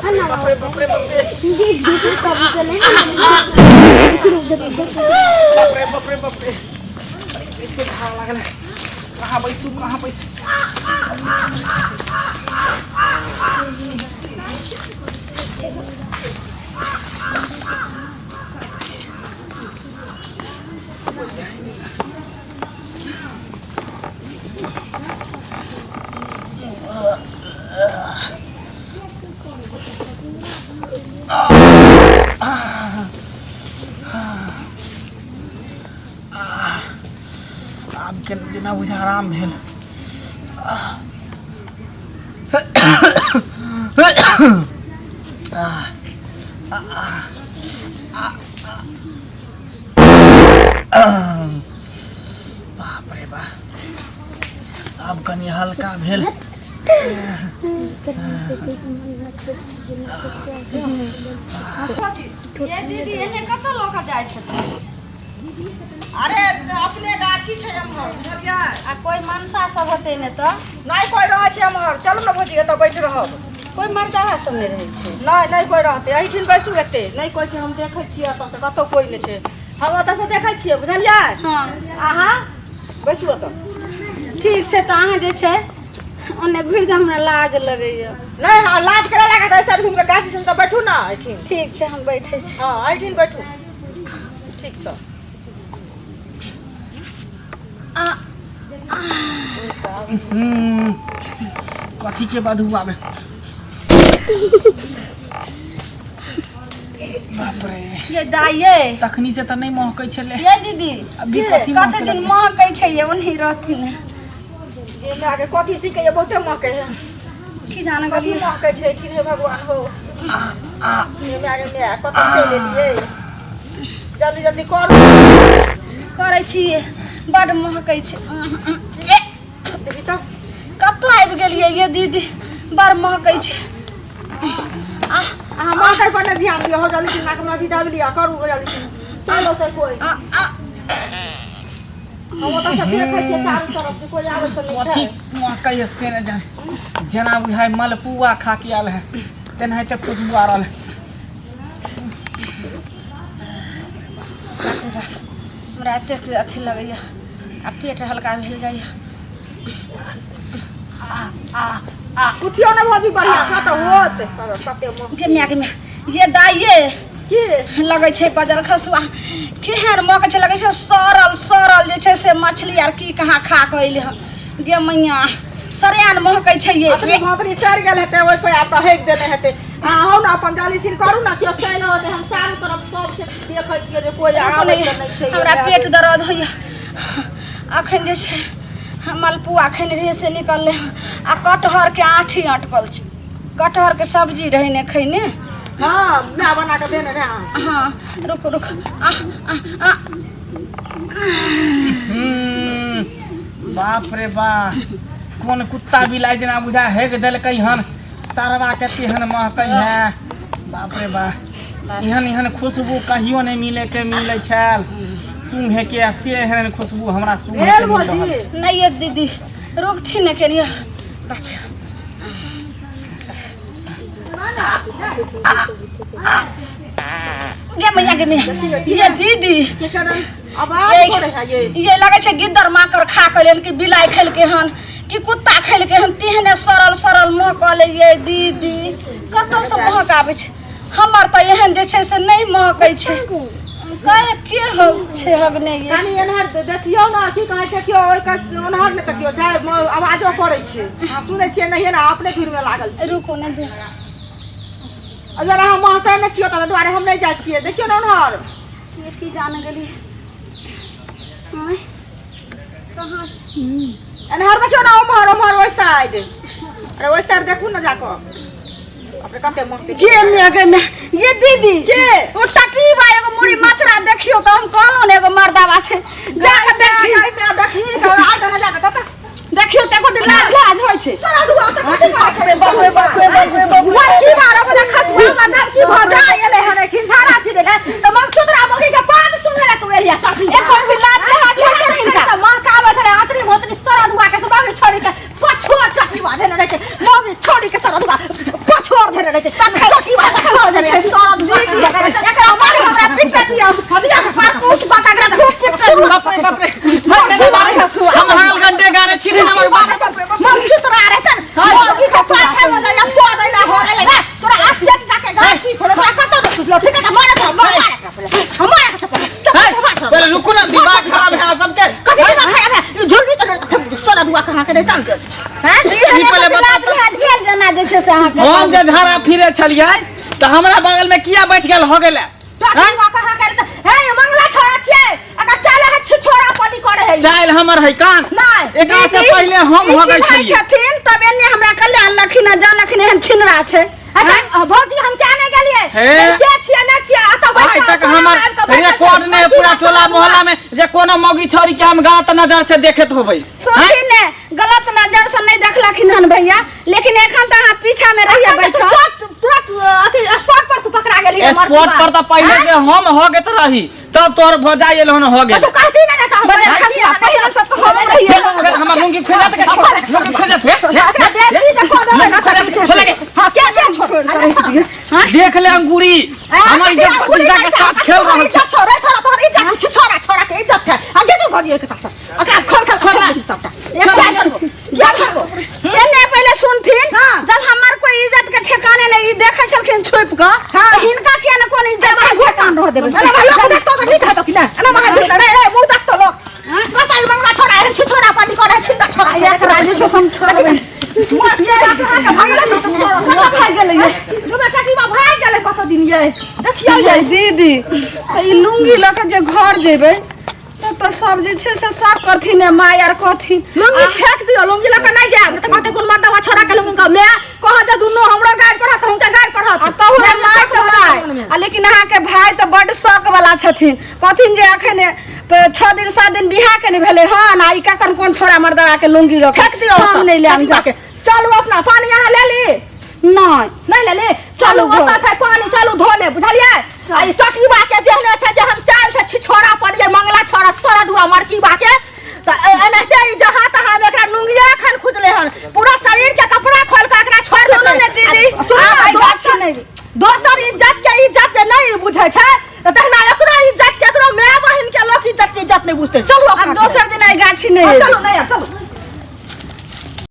बाप रे बाप रे बाप रे बाप रे बाप रे कैसे घाव लागल कहाँ बैठू कहाँ बैठू आब के जेना बुझा आराम भेल बाप रे बा आब कनी हल्का भेल दीदी एने कत लोक जाय छथिन अरे अपने गाछी छै हमर बुझलियै आ कोई मनसा सब होते ने त नहीं कोई रहै छै हमर चलू न भौजी एतऽ बैठ रहब कोई मर्दावा सब ने रहै छै नहीं कोई रहते एहिठिन बैसू एते नहीं कोई छै हम देखै छियै एतऽ से कतौ कोई नहि छै हम ओतऽ से देखै छियै बुझलियै हां अहाँ बैसू एतऽ ठीक छै त अहाँ जे छै ओने घुर जा हमरा लाज लगैया नहीं हां लाज करे लागे त ऐसा घूम के गाछी से त बैठू ना एहिठिन ठीक छै हम बैठे छी हां एहिठिन बैठू ठीक छै कथी के बाद हुआ बे बाप रे ये दाइये तखनी से त नहीं महकै छले ये दीदी अभी कथी कते दिन महकै छै ये ओनही रहथिन जे लागे कथी सीखे ये बहुते महकै है की जाने कथी गलिए महकै छै ठीक है भगवान हो ये मारे में कतौ चले दिए जल्दी जल्दी करू करै छी बड महकै छै देखी तो कत आबि गेलिए ये दीदी बड़ महकै छै अहाँ महकै पर न ध्यान दियो हो जल्दी से नाक में दाबी लिया करू जल्दी से चलो तो कोई हम ओतऽ से देखै छियै चारू तरफ से कोई आबै त नहीं कथी छै महकै से न जाने जेना बुझाय मलपुआ खा के आल है तेनाहिते खुशबू आ रहल है हमरा एतेक अथी लगैया आ पेट हल्का भेल जाइया कुछियो न भौजी बढ़िया सा तो होत कते के म्या ये दाइये की लगै छै बजर खसुआ केहन महकै छै लगै छै सरल सरल जे छै से मछली आर की कहाँ खा के अइले हन गे मैया सरेन महकै छै ये अपने भोकरी सर गेल हेतै ओइ पे आप हेक देने हेतै अहाँ न अपन जाली सिर करू न कि चैन होते हम चारू तरफ सब से देखै छियै जे कोई आबै त नहीं छै हमरा पेट दर्द होइया अखन जे छै मलपुआ खैने रहिए से निकलले आ कटहर के आठी अटकल छै कटहर के सब्जी रही ने खैने हां मैं बना के देने रे हाँ रुक रुक बाप रे बा कौन कुत्ता बिलाई जना बुझा हेक देलकै हन सरवा के तेहन महकै है बाप रे बा एहन एहन खुशबू कहियो नहीं मिले छल सूंघे के से एहन खुशबू हमरा सूंघे के मिल रहल नहीं ये दीदी रोकथी न करिए ये दीदी आवाज करे है ये लगे छै गिद्दर माकर खा के लेन कि बिलाई खेल के हन कि कुत्ता खेल के हन तेहने सरल सरल महक ले ये दीदी कत से महक आबै छै हमर त एहन जे छै से नहीं महकै छै काहे के हो छै हगने ये कानी एनहर देखियो ना की कहै छै कि ओइ का ओनहर ने तकियो छै आवाजो करे छै हां सुनै छियै नहीं ना अपने भीड़ में लागल छै रुको न दे अगर हम महकै न छियो त दुआरे हम नहीं जाय छियै देखियो ना ओनहर ये की जान गेली हां कहां एनहर देखियो ना ओमहर ओइ साइड अरे ओइ साइड देखू ना जाको अपने कते महकै के में ये दीदी के ओ टकी बा एगो मुड़ी मछरा देखियो त हम कहलो ने एगो मर्दावा छै जाके देखी देखी तो आ ना जाके त देखियो ते को लाज लाज होय छै सारा दुआ त कते बाप रे बाप रे बाप रे बाप लड़की मारो बला खसबा मदर की भजा एले हने ठिनसारा फिरे ले त मन चुतरा मोगी के बात सुने ले तू एलिया काफी एकर भी लाज लाज होय छै इनका मन का आवे छै आतरी मोतरी सारा दुआ के सब छोड़ी के पछोड़ चकरी बांधे न रहे छै मोगी छोड़ी के सारा दुआ पछोड़ धरे रहे छै की बात खा दे सब एकरा मारे हमरा पिटा दिया हदिया पर कुछ पका के खूब चिपटा बाप रे मारे संभाल गंडे गाने छिने हमर बाप हम चुतरा रे तन मोगी के पाछा में गया पोदैला हो गेले रे तोरा हाथ देख जाके गाछी छोड़ कत दो सुतलो ठीक है मारे हमारे पहले रुको ना दिमाग खराब है सबके कथि दिमाग खराब है ये झोलवी तो सोना दुआ कहां के देता हैं ई पहले बता ढेर जना जे छे से अहाँ के हम जे धारा फिरे छलिए त हमरा बगल में किया बैठ गेल हो गेले कहां करता हे मंगला छोड़ा छे अगर चले है छोड़ा पानी करे है चाइल हमर है कान नहीं एकरा से पहले हम हो गई छलिए छथिन तब एने हमरा कल्याण लखिन जानखिन हम छिनरा छे भौजी हम क्या नहीं गेलिए के छिए ना छिए आ तो आज तक हमर रिकॉर्ड ने पूरा टोला मोहल्ला में जे कोनो मौगी छोरी के हम गलत नजर से देखत होबै सोची ने गलत नजर से नहीं देखलखिन हन भैया लेकिन एखन त हां पीछा में रहिए बैठो तुरंत अथी स्पॉट पर तू पकड़ा गेली स्पॉट पर त पहले से हम हो गेत रही तब तोर भजाई एलहन हो गेल तू कहती ना त हम खसिया पहले से तो हो रही अगर हमर लुंगी खोजत के खोजत बेटी देखो चले के हां क्या छोड़ देख ले अंगूरी हमर इज्जत के साथ खेल रहल छै छोड़ा तोहर इज्जत छोड़ा के इज्जत छै आ जे तू भजी एक साथ ओकरा खोल छोड़ा सबटा एक छोड़बो एने पहले सुनथिन जब हमर कोई इज्जत के ठिकाने नहीं देखे छलखिन छुप के तो हिनका किया न कोन इज्जत के ठिकान रह देबे अरे लोग देख तो नहीं कहतो कि ना अरे मगा रे मुंह देख तो लोग बताई मंगला छोड़ा है छोड़ा पानी करे छिंदा छोड़ा एक राजे से सम छोड़बे मोर ये के भागले तो भाग गेले ये जो बेटा की भाग गेले कत दिन ये देखियो ये दीदी ई लुंगी ल के जे घर जेबे तो सब जे छे से साफ करथिन माय आर कथिन लुंगी फेंक दियो लुंगी ल के नहीं जाब त कहते कोन मर्दवा छोड़ा के लुंगी का मैं कह जे दुनो हमरा गाड़ पढ़त हम के गाड़ पढ़त आ तोहरे माय त माय आ लेकिन अहाँ के भाई त बड शौक वाला छथिन कथिन जे अखने 6 दिन 7 दिन बियाह के नहीं भेले हन आ ई का कोन छोरा मर्दवा के लुंगी ल फेंक दियो हम नहीं ले हम जाके चलो अपना पानी यहाँ ले ली नहीं ले ले चलो ओता छै पानी चलो धो ले बुझलिए आई टकीबा के जेहने छै जे हम चाल से छिछोरा पड़िए मंगला छोरा सोरा दुआ मरकीबा के त एनहते ई जहां तहां में एकरा लुंगिया खन खुजले हन पूरा शरीर के कपड़ा खोल के एकरा छोड़ दो ने दीदी आई बात छै नहीं दोसर इज्जत के इज्जत जे नहीं बुझै छै त तहना एकरो इज्जत के एकरो माय बहिन के लोग इज्जत के इज्जत नहीं बुझते चलो अब दोसर दिन आई गाछी नहीं चलो नहीं चलो